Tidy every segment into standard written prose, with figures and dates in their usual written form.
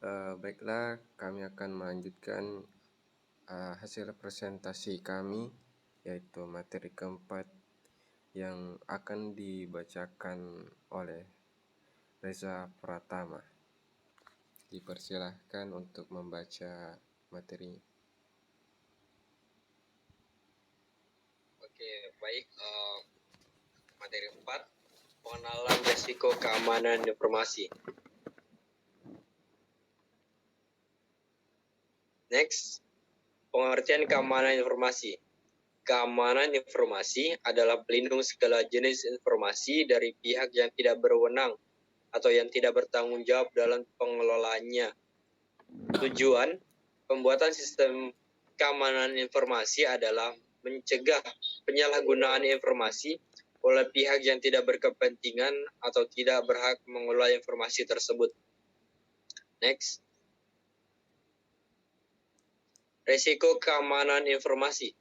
Baiklah, kami akan melanjutkan hasil presentasi kami, yaitu materi keempat yang akan dibacakan oleh Reza Pratama. Dipersilahkan untuk membaca materinya. Oke, baik. Materi 4, pengenalan risiko keamanan informasi. Next, pengertian keamanan informasi. Keamanan informasi adalah pelindung segala jenis informasi dari pihak yang tidak berwenang atau yang tidak bertanggung jawab dalam pengelolaannya. Tujuan pembuatan sistem keamanan informasi adalah mencegah penyalahgunaan informasi oleh pihak yang tidak berkepentingan atau tidak berhak mengelola informasi tersebut. Next. Risiko keamanan informasi.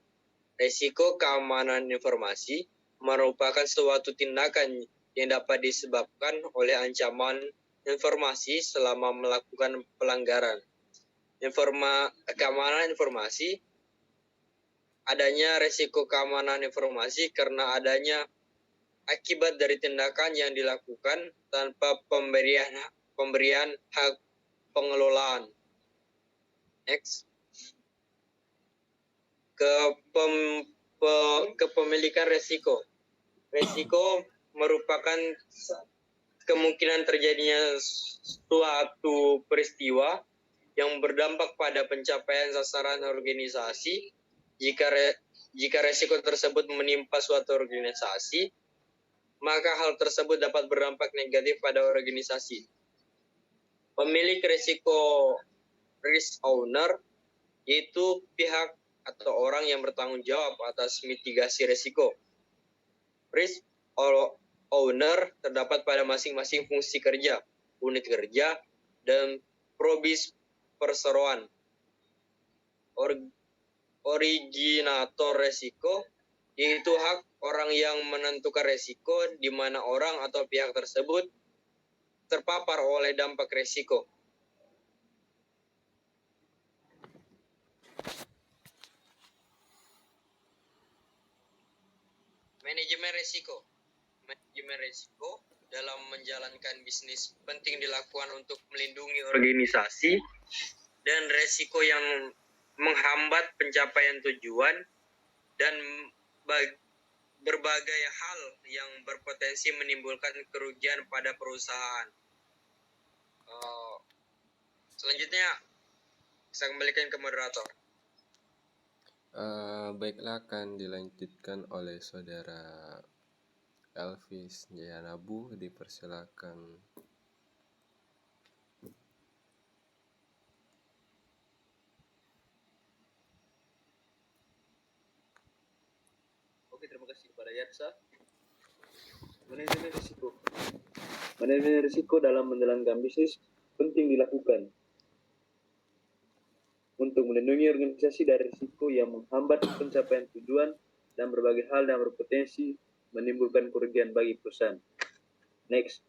Risiko keamanan informasi merupakan suatu tindakan yang dapat disebabkan oleh ancaman informasi selama melakukan pelanggaran. Keamanan informasi, adanya risiko keamanan informasi karena adanya akibat dari tindakan yang dilakukan tanpa pemberian hak pengelolaan. Next. Kepemilikan risiko. Risiko merupakan kemungkinan terjadinya suatu peristiwa yang berdampak pada pencapaian sasaran organisasi. Jika risiko tersebut menimpa suatu organisasi, maka hal tersebut dapat berdampak negatif pada organisasi. Pemilik risiko, risk owner, yaitu pihak atau orang yang bertanggung jawab atas mitigasi risiko. Risk owner terdapat pada masing-masing fungsi kerja, unit kerja, dan probis perseroan. Originator risiko, yaitu hak orang yang menentukan risiko di mana orang atau pihak tersebut terpapar oleh dampak risiko. Manajemen risiko. Manajemen risiko dalam menjalankan bisnis penting dilakukan untuk melindungi organisasi dan risiko yang menghambat pencapaian tujuan dan berbagai hal yang berpotensi menimbulkan kerugian pada perusahaan. Selanjutnya, saya kembalikan ke moderator. Baiklah, akan dilanjutkan oleh Saudara Elvis Jayanabu. Dipersilakan. Oke, terima kasih kepada Yatsa. Manajemen risiko. Manajemen risiko dalam menjalankan bisnis penting dilakukan untuk melindungi organisasi dari risiko yang menghambat pencapaian tujuan dan berbagai hal yang berpotensi menimbulkan kerugian bagi perusahaan. Next.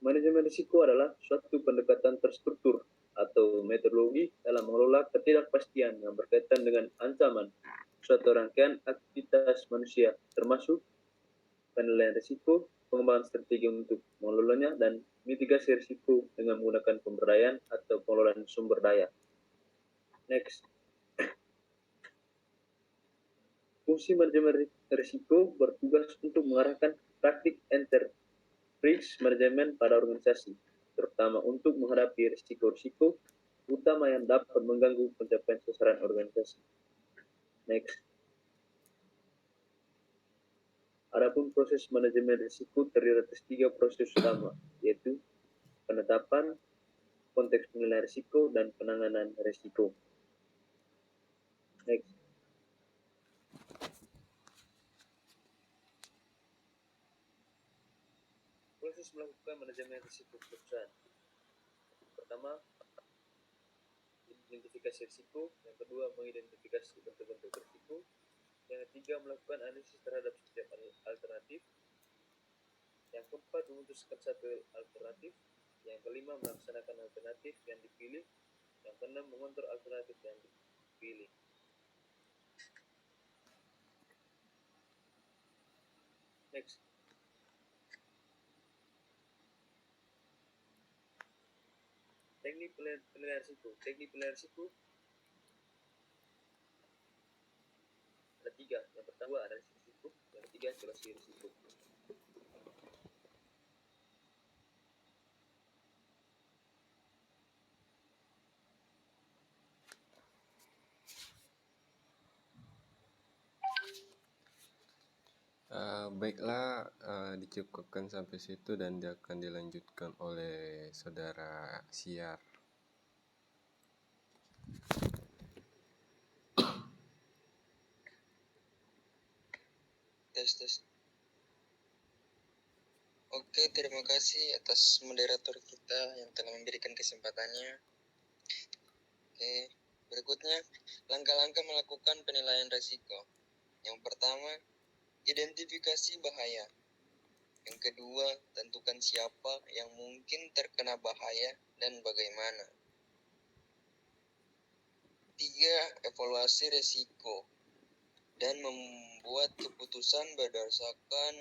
Manajemen risiko adalah suatu pendekatan terstruktur atau metodologi dalam mengelola ketidakpastian yang berkaitan dengan ancaman suatu rangkaian aktivitas manusia, termasuk penilaian risiko, pengembangan strategi untuk mengelolanya, dan mitigasi risiko dengan menggunakan pemberdayaan atau pengelolaan sumber daya. Next. Fungsi manajemen risiko bertugas untuk mengarahkan praktik enterprise management pada organisasi, terutama untuk menghadapi risiko-risiko utama yang dapat mengganggu pencapaian sasaran organisasi. Next. Adapun proses manajemen risiko terdiri atas 3 proses utama, yaitu penetapan, konteks penilaian risiko, dan penanganan risiko. Next. Proses melakukan manajemen risiko perusahaan. Pertama, identifikasi risiko. Yang kedua, mengidentifikasi bentuk-bentuk risiko. Yang ketiga, melakukan analisis terhadap setiap alternatif. Yang Yang keempat, memutuskan satu alternatif. Yang kelima, melaksanakan alternatif yang dipilih. Yang keenam, mengontrol alternatif yang dipilih. Next. Teknik penilaian risiko. Teknik penilaian risiko ada 3. Yang pertama analisis risiko, yang ketiga evaluasi risiko. Baiklah, dicukupkan sampai situ dan dia akan dilanjutkan oleh saudara Siar. Tes. Oke, terima kasih atas moderator kita yang telah memberikan kesempatannya. Oke, berikutnya langkah-langkah melakukan penilaian risiko. Yang pertama, identifikasi bahaya. Yang kedua, tentukan siapa yang mungkin terkena bahaya dan bagaimana. 3. Evaluasi risiko dan membuat keputusan berdasarkan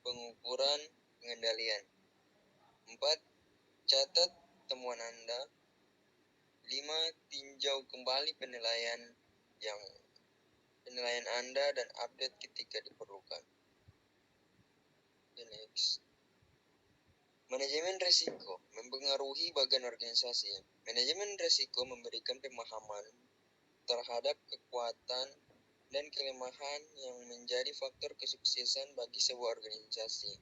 pengukuran pengendalian. 4. Catat temuan Anda. 5. Tinjau kembali penilaian Anda dan update ketika diperlukan. Next. Manajemen risiko mempengaruhi bagian organisasi. Manajemen risiko memberikan pemahaman terhadap kekuatan dan kelemahan yang menjadi faktor kesuksesan bagi sebuah organisasi.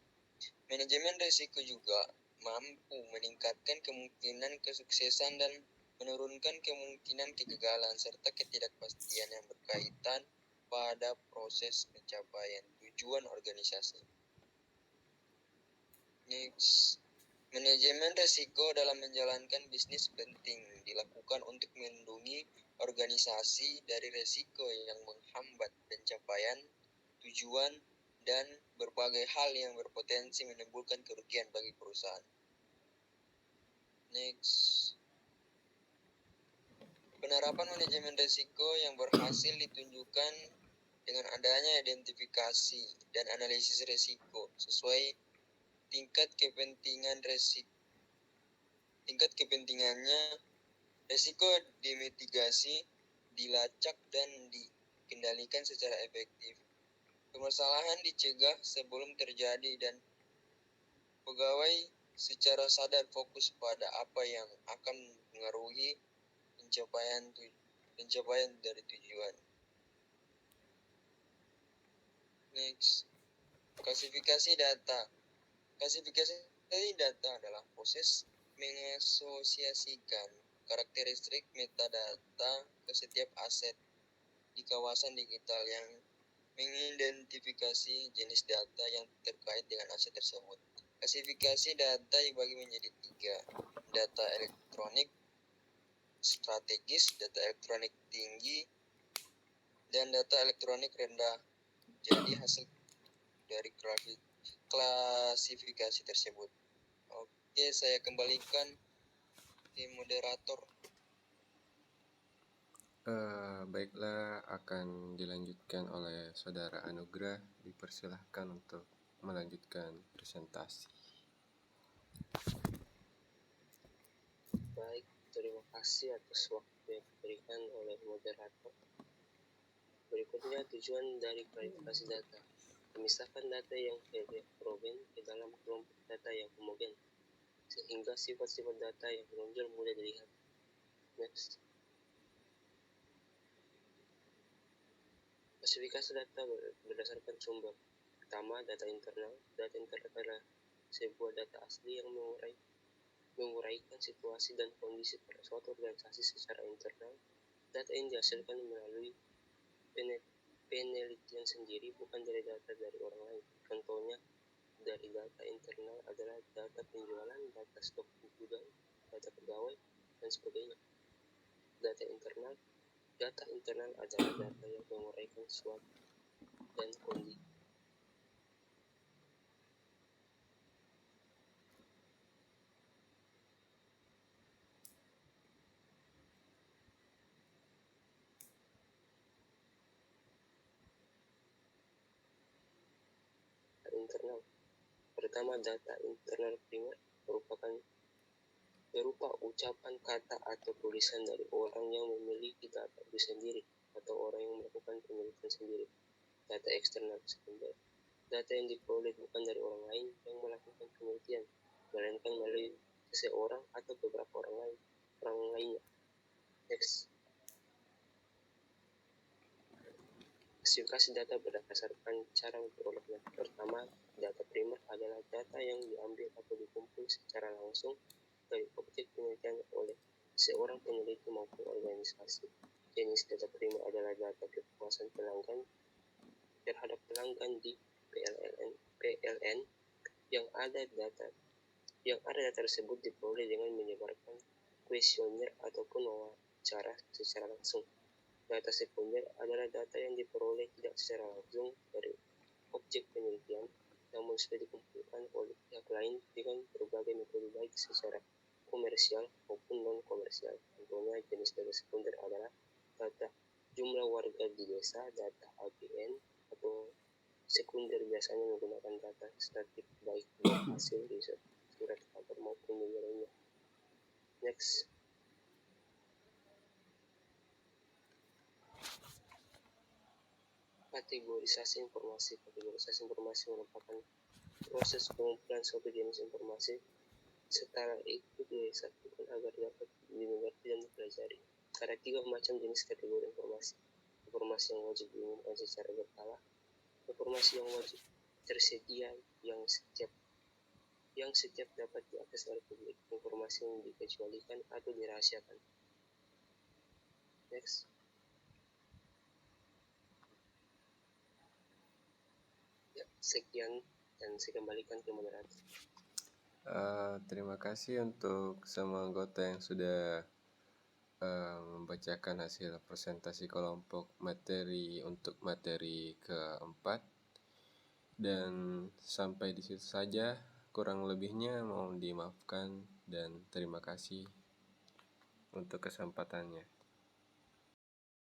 Manajemen risiko juga mampu meningkatkan kemungkinan kesuksesan dan menurunkan kemungkinan kegagalan serta ketidakpastian yang berkaitan pada proses pencapaian tujuan organisasi. Next. Manajemen risiko dalam menjalankan bisnis penting dilakukan untuk melindungi organisasi dari risiko yang menghambat pencapaian tujuan dan berbagai hal yang berpotensi menimbulkan kerugian bagi perusahaan. Next. Penerapan manajemen risiko yang berhasil ditunjukkan dengan adanya identifikasi dan analisis risiko sesuai tingkat kepentingannya. Risiko dimitigasi, dilacak dan dikendalikan secara efektif. Permasalahan dicegah sebelum terjadi dan pegawai secara sadar fokus pada apa yang akan mengaruhi pencapaian dari tujuan. Next. Klasifikasi data. Klasifikasi data adalah proses mengasosiasikan karakteristik metadata ke setiap aset di kawasan digital yang mengidentifikasi jenis data yang terkait dengan aset tersebut. Klasifikasi data dibagi menjadi 3. Data elektronik strategis, data elektronik tinggi, dan data elektronik rendah. Jadi hasil dari klasifikasi tersebut. Oke, saya kembalikan ke moderator. Baiklah, akan dilanjutkan oleh saudara Anugrah. Dipersilahkan untuk melanjutkan presentasi. Baik, terima kasih atas waktu yang diberikan oleh moderator. Berikutnya tujuan dari klasifikasi data. Memisahkan data yang heterogen ke dalam kelompok data yang homogen, sehingga sifat-sifat data yang menonjol mudah dilihat. Next. Klasifikasi data berdasarkan sumber. Pertama, data internal. Data internal adalah sebuah data asli yang menguraikan situasi dan kondisi pada suatu organisasi secara internal. Data ini dihasilkan melalui penelitian sendiri, bukan dari data dari orang lain. Contohnya dari data internal adalah data penjualan, data stok gudang, data pegawai, dan sebagainya. Data internal adalah data yang menguraikan suatu dan kondisi. internal. Pertama, data internal primer berupa ucapan, kata, atau tulisan dari orang yang memiliki data itu sendiri atau orang yang melakukan penelitian sendiri. Data eksternal sekunder, data yang diperoleh bukan dari orang lain yang melakukan penelitian, melainkan melalui seseorang atau beberapa orang lainnya. Next. Klasifikasi data berdasarkan cara memperolehnya. Pertama, data primer adalah data yang diambil atau dikumpul secara langsung dari objek penelitian oleh seorang peneliti maupun organisasi. Jenis data primer adalah data kepuasan pelanggan terhadap pelanggan di PLN yang ada data tersebut diperoleh dengan menyebarkan kuesioner ataupun wawancara secara langsung. Data sekunder adalah data yang diperoleh tidak secara langsung dari objek penelitian, namun sudah dikumpulkan oleh pihak lain dengan berbagai metode baik secara komersial maupun non-komersial. Contohnya jenis data sekunder adalah data jumlah warga di desa, data APN, atau sekunder biasanya menggunakan data statik baik dari hasil riset, surat kabar maupun media lainnya. Next. Kategorisasi informasi merupakan proses pengumpulan suatu jenis informasi setelah itu disatukan agar dapat dimengerti dan dipelajari. Ada 3 macam jenis kategori informasi. Informasi yang wajib diumumkan secara berkala, informasi yang wajib tersedia yang setiap dapat diakses oleh publik, informasi yang dikecualikan atau dirahasiakan. Next. Ya, sekian dan saya kembalikan ke moderator. Terima kasih untuk semua anggota yang sudah membacakan hasil presentasi kelompok materi untuk materi keempat, dan sampai di situ saja, kurang lebihnya mohon dimaafkan dan terima kasih untuk kesempatannya.